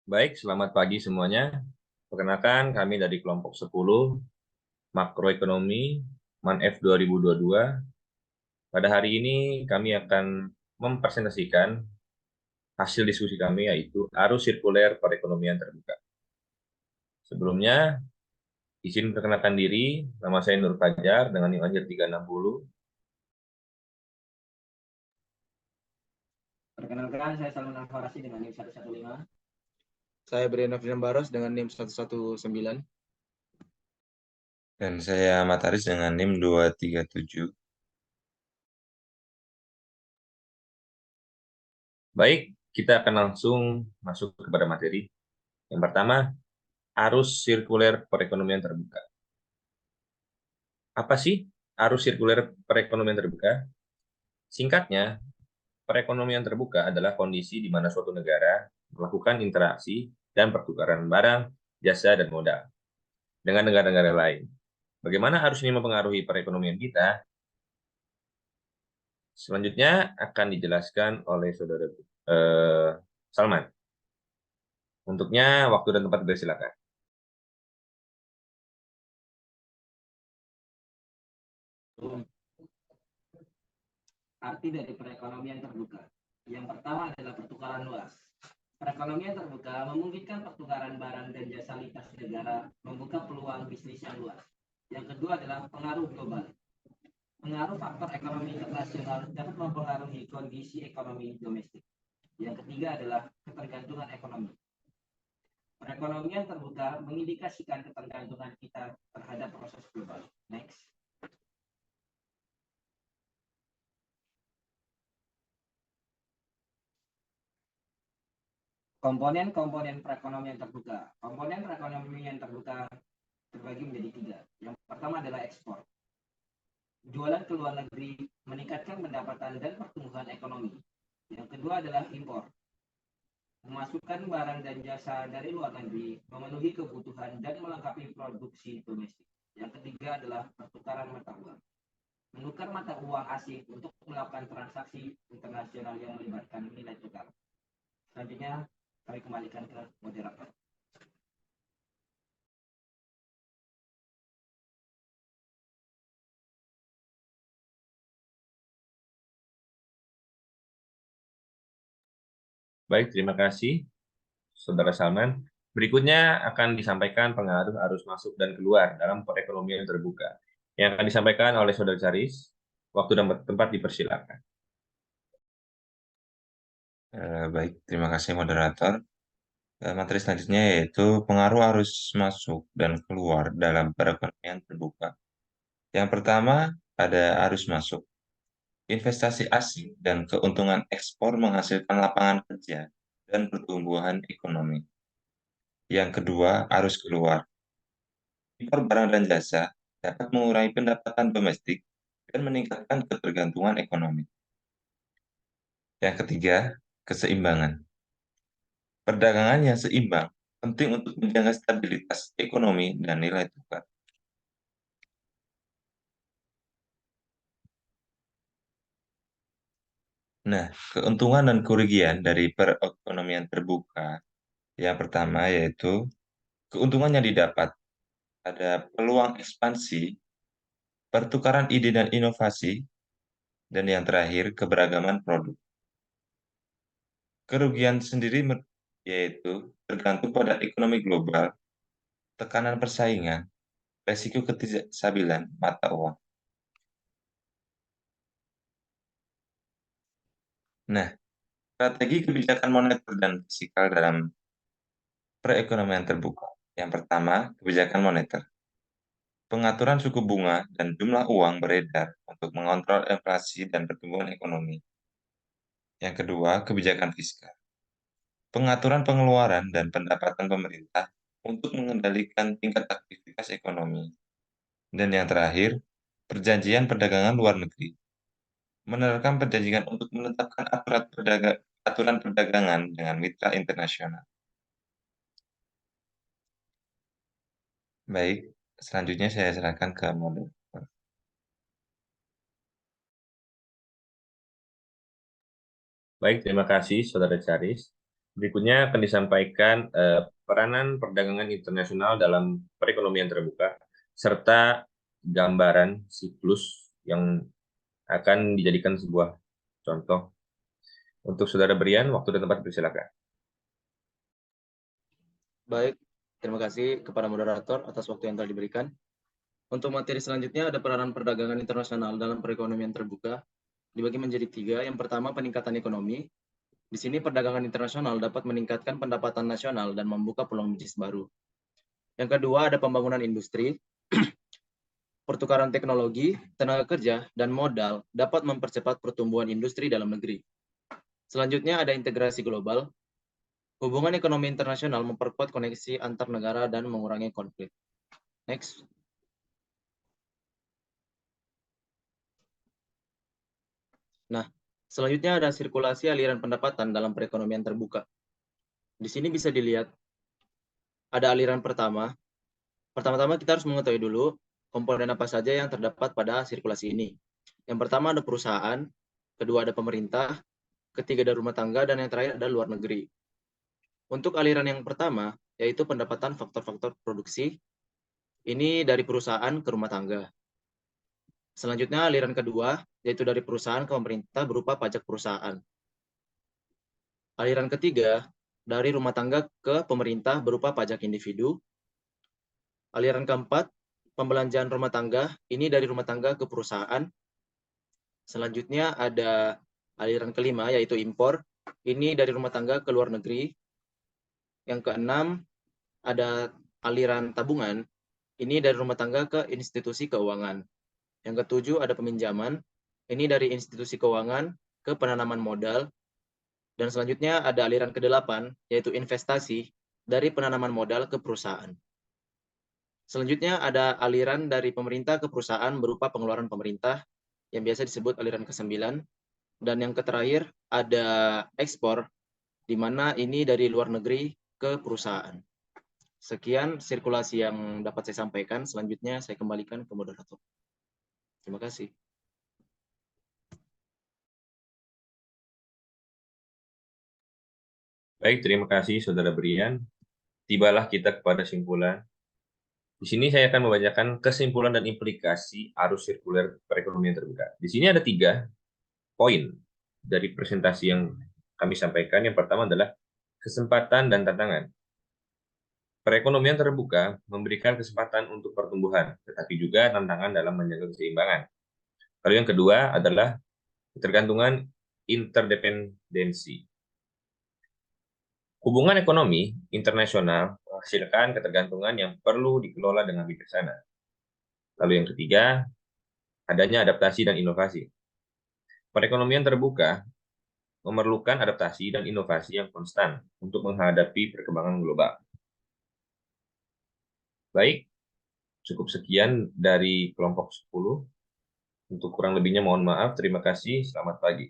Baik, selamat pagi semuanya. Perkenalkan, kami dari kelompok 10 makroekonomi MANF 2022. Pada hari ini kami akan mempresentasikan hasil diskusi kami yaitu arus sirkuler perekonomian terbuka. Sebelumnya, izin perkenalkan diri, nama saya Nur Fajar dengan NIM akhir 360. Perkenalkan, saya Salman Al-Farasi dengan NIM 115. Saya Brian Afrian Baros dengan NIM 119. Dan saya Mataris dengan NIM 237. Baik, kita akan langsung masuk kepada materi. Yang pertama, arus sirkuler perekonomian terbuka. Apa sih arus sirkuler perekonomian terbuka? Singkatnya, perekonomian terbuka adalah kondisi di mana suatu negara melakukan interaksi dan pertukaran barang, jasa, dan modal dengan negara-negara lain. Bagaimana arus ini mempengaruhi perekonomian kita? Selanjutnya akan dijelaskan oleh Saudara Salman. Untuknya, waktu dan tempat silakan. Arti dari perekonomian terbuka. Yang pertama adalah pertukaran luas. Perekonomian terbuka memungkinkan pertukaran barang dan jasa lintas negara, membuka peluang bisnis yang luas. Yang kedua adalah pengaruh global. Pengaruh faktor ekonomi internasional dapat mempengaruhi kondisi ekonomi domestik. Yang ketiga adalah ketergantungan ekonomi. Perekonomian terbuka mengindikasikan ketergantungan kita terhadap proses global. Next. Komponen-komponen perekonomian terbuka. Komponen perekonomian terbuka terbagi menjadi 3. Yang pertama adalah ekspor. Jualan ke luar negeri meningkatkan pendapatan dan pertumbuhan ekonomi. Yang kedua adalah impor. Memasukkan barang dan jasa dari luar negeri, memenuhi kebutuhan dan melengkapi produksi domestik. Yang ketiga adalah pertukaran mata uang. Menukar mata uang asing untuk melakukan transaksi internasional yang melibatkan nilai tukar. Selanjutnya, kami kembalikan ke moderator. Baik, terima kasih, Saudara Salman. Berikutnya akan disampaikan pengaruh arus masuk dan keluar dalam perekonomian terbuka. Yang akan disampaikan oleh Saudara Charis. Waktu dan tempat dipersilakan. Baik, terima kasih moderator. Materi selanjutnya yaitu pengaruh arus masuk dan keluar dalam perekonomian terbuka. Yang pertama ada arus masuk. Investasi asing dan keuntungan ekspor menghasilkan lapangan kerja dan pertumbuhan ekonomi. Yang kedua, arus keluar. Impor barang dan jasa dapat mengurangi pendapatan domestik dan meningkatkan ketergantungan ekonomi. Yang ketiga, keseimbangan. Perdagangan yang seimbang penting untuk menjaga stabilitas ekonomi dan nilai tukar. Nah, keuntungan dan kerugian dari perekonomian terbuka. Yang pertama yaitu keuntungan yang didapat. Ada peluang ekspansi, pertukaran ide dan inovasi, dan yang terakhir keberagaman produk. Kerugian sendiri yaitu tergantung pada ekonomi global, tekanan persaingan, resiko ketidakstabilan mata uang. Nah, strategi kebijakan moneter dan fiskal dalam perekonomian terbuka. Yang pertama, kebijakan moneter. Pengaturan suku bunga dan jumlah uang beredar untuk mengontrol inflasi dan pertumbuhan ekonomi. Yang kedua, kebijakan fiskal. Pengaturan pengeluaran dan pendapatan pemerintah untuk mengendalikan tingkat aktivitas ekonomi. Dan yang terakhir, perjanjian perdagangan luar negeri. Menerapkan perjanjian untuk menetapkan aturan perdagangan dengan mitra internasional. Baik, selanjutnya saya serahkan ke moderator. Baik, terima kasih Saudara Charis. Berikutnya akan disampaikan peranan perdagangan internasional dalam perekonomian terbuka, serta gambaran siklus yang akan dijadikan sebuah contoh. Untuk Saudara Brian, waktu dan tempat dipersilakan. Baik, terima kasih kepada moderator atas waktu yang telah diberikan. Untuk materi selanjutnya ada peranan perdagangan internasional dalam perekonomian terbuka. Dibagi menjadi 3. Yang pertama, peningkatan ekonomi. Di sini perdagangan internasional dapat meningkatkan pendapatan nasional dan membuka peluang bisnis baru. Yang kedua, ada pembangunan industri. Pertukaran teknologi, tenaga kerja, dan modal dapat mempercepat pertumbuhan industri dalam negeri. Selanjutnya ada integrasi global. Hubungan ekonomi internasional memperkuat koneksi antar negara dan mengurangi konflik. Next. Nah, selanjutnya ada sirkulasi aliran pendapatan dalam perekonomian terbuka. Di sini bisa dilihat ada aliran pertama. Pertama-tama kita harus mengetahui dulu komponen apa saja yang terdapat pada sirkulasi ini. Yang pertama ada perusahaan, kedua ada pemerintah, ketiga ada rumah tangga, dan yang terakhir ada luar negeri. Untuk aliran yang pertama, yaitu pendapatan faktor-faktor produksi, ini dari perusahaan ke rumah tangga. Selanjutnya aliran kedua, yaitu dari perusahaan ke pemerintah berupa pajak perusahaan. Aliran ketiga, dari rumah tangga ke pemerintah berupa pajak individu. Aliran keempat, pembelanjaan rumah tangga, ini dari rumah tangga ke perusahaan. Selanjutnya ada aliran kelima, yaitu impor. Ini dari rumah tangga ke luar negeri. Yang keenam, ada aliran tabungan. Ini dari rumah tangga ke institusi keuangan. Yang ketujuh, ada peminjaman. Ini dari institusi keuangan ke penanaman modal. Dan selanjutnya ada aliran ke-8, yaitu investasi dari penanaman modal ke perusahaan. Selanjutnya ada aliran dari pemerintah ke perusahaan berupa pengeluaran pemerintah, yang biasa disebut aliran ke-9. Dan yang terakhir ada ekspor, di mana ini dari luar negeri ke perusahaan. Sekian sirkulasi yang dapat saya sampaikan. Selanjutnya saya kembalikan ke moderator. Terima kasih. Baik, terima kasih Saudara Brian. Tibalah kita kepada simpulan. Di sini saya akan membacakan kesimpulan dan implikasi arus sirkuler perekonomian terbuka. Di sini ada 3 poin dari presentasi yang kami sampaikan. Yang pertama adalah kesempatan dan tantangan. Perekonomian terbuka memberikan kesempatan untuk pertumbuhan, tetapi juga tantangan dalam menjaga keseimbangan. Lalu yang kedua adalah ketergantungan interdependensi. Hubungan ekonomi internasional menghasilkan ketergantungan yang perlu dikelola dengan bijaksana. Lalu yang ketiga, adanya adaptasi dan inovasi. Perekonomian terbuka memerlukan adaptasi dan inovasi yang konstan untuk menghadapi perkembangan global. Baik, cukup sekian dari kelompok 10. Untuk kurang lebihnya mohon maaf. Terima kasih. Selamat pagi.